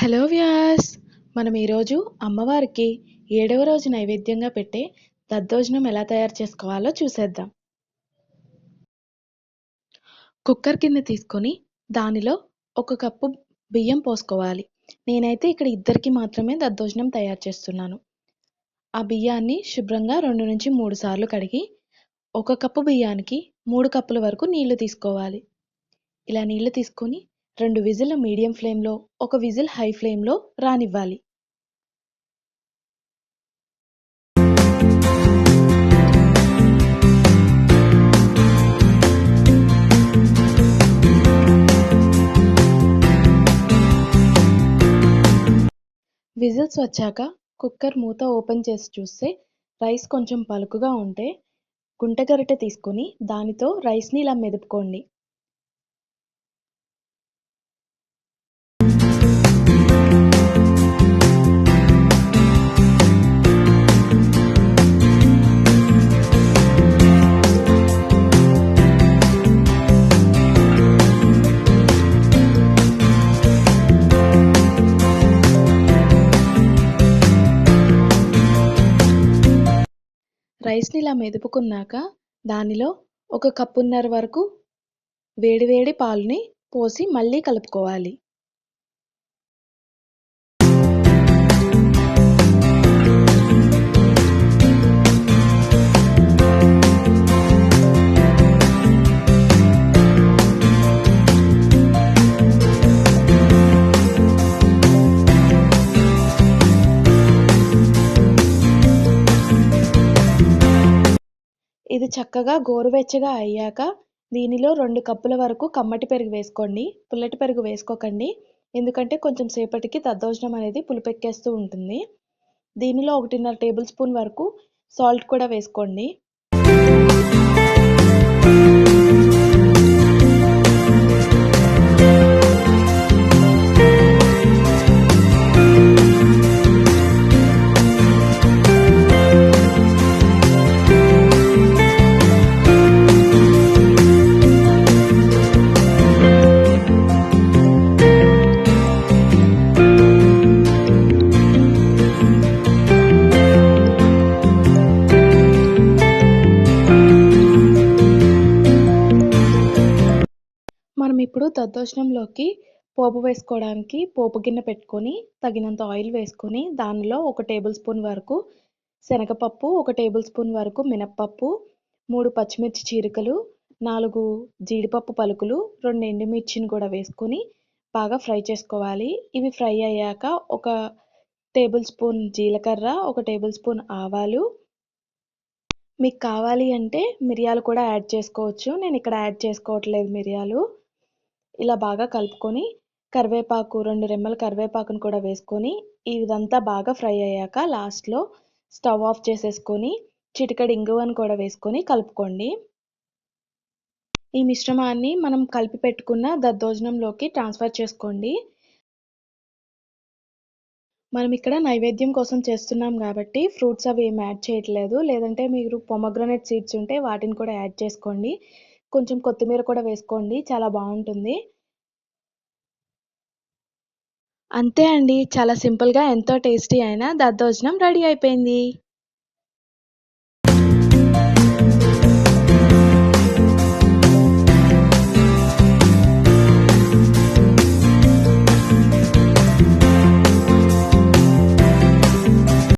Hello viewers! మనం ఈరోజు అమ్మవారికి 7వ రోజు నైవేద్యంగా పెట్టే దద్దోజనం ఎలా తయారు చేసుకోవాలో చూసేద్దాం. కుక్కర్ గిన్నె తీసుకొని దానిలో ఒక కప్పు బియ్యం పోసుకోవాలి. నేనైతే ఇక్కడ ఇద్దరికి మాత్రమే దద్దోజనం తయారు చేస్తున్నాను. ఆ బియ్యాన్ని శుభ్రంగా 2-3 సార్లు కడిగి ఒక కప్పు బియ్యానికి 3 కప్పుల వరకు నీళ్లు తీసుకోవాలి. ఇలా నీళ్లు తీసుకొని 2 విజిల్లు మీడియం ఫ్లేమ్లో, ఒక విజిల్ హై ఫ్లేమ్లో రానివ్వాలి. విజిల్స్ వచ్చాక కుక్కర్ మూత ఓపెన్ చేసి చూస్తే రైస్ కొంచెం పలుకుగా ఉంటే గుంటగరిటె తీసుకొని దానితో రైస్ని ఇలా మెదుపుకోండి. రైస్ని ఇలా మెదుపుకున్నాక దానిలో ఒక కప్పున్నర వరకు వేడివేడి పాలుని పోసి మళ్ళీ కలుపుకోవాలి. ఇది చక్కగా గోరువెచ్చగా అయ్యాక దీనిలో 2 కప్పుల వరకు కమ్మటి పెరుగు వేసుకోండి. పుల్లటి పెరుగు వేసుకోకండి. ఎందుకంటే కొంచెం సేపటికి దద్దోజనం అనేది పులుపెక్కేస్తూ ఉంటుంది. దీనిలో 1.5 టేబుల్ స్పూన్ వరకు సాల్ట్ కూడా వేసుకోండి. మనం ఇప్పుడు దద్దోజనంలోకి పోపు వేసుకోవడానికి పోపు గిన్నె పెట్టుకొని తగినంత ఆయిల్ వేసుకొని దానిలో 1 టేబుల్ స్పూన్ వరకు శనగపప్పు, 1 టేబుల్ స్పూన్ వరకు మినప్పప్పు, 3 పచ్చిమిర్చి చీలికలు, 4 జీడిపప్పు పలుకులు, 2 ఎండుమిర్చిని కూడా వేసుకొని బాగా ఫ్రై చేసుకోవాలి. ఇవి ఫ్రై అయ్యాక 1 టేబుల్ స్పూన్ జీలకర్ర, 1 టేబుల్ స్పూన్ ఆవాలు, మీకు కావాలి అంటే మిరియాలు కూడా యాడ్ చేసుకోవచ్చు. నేను ఇక్కడ యాడ్ చేసుకోవట్లేదు మిరియాలు. ఇలా బాగా కలుపుకొని కరివేపాకు 2 రెమ్మల కరివేపాకును కూడా వేసుకొని ఇదంతా బాగా ఫ్రై అయ్యాక లాస్ట్లో స్టవ్ ఆఫ్ చేసేసుకొని చిటికెడు ఇంగువను కూడా వేసుకొని కలుపుకోండి. ఈ మిశ్రమాన్ని మనం కలిపి పెట్టుకున్న దద్దోజనంలోకి ట్రాన్స్ఫర్ చేసుకోండి. మనం ఇక్కడ నైవేద్యం కోసం చేస్తున్నాం కాబట్టి ఫ్రూట్స్ అవి ఏమి యాడ్ చేయట్లేదు. లేదంటే మీరు పొమగ్రనేట్ సీడ్స్ ఉంటే వాటిని కూడా యాడ్ చేసుకోండి. కొంచెం కొత్తిమీర కూడా వేసుకోండి. చాలా బాగుంటుంది. అంతే అండి. చాలా సింపుల్‌గా ఎంతో టేస్టీ అయిన దద్దోజనం రెడీ అయిపోయింది.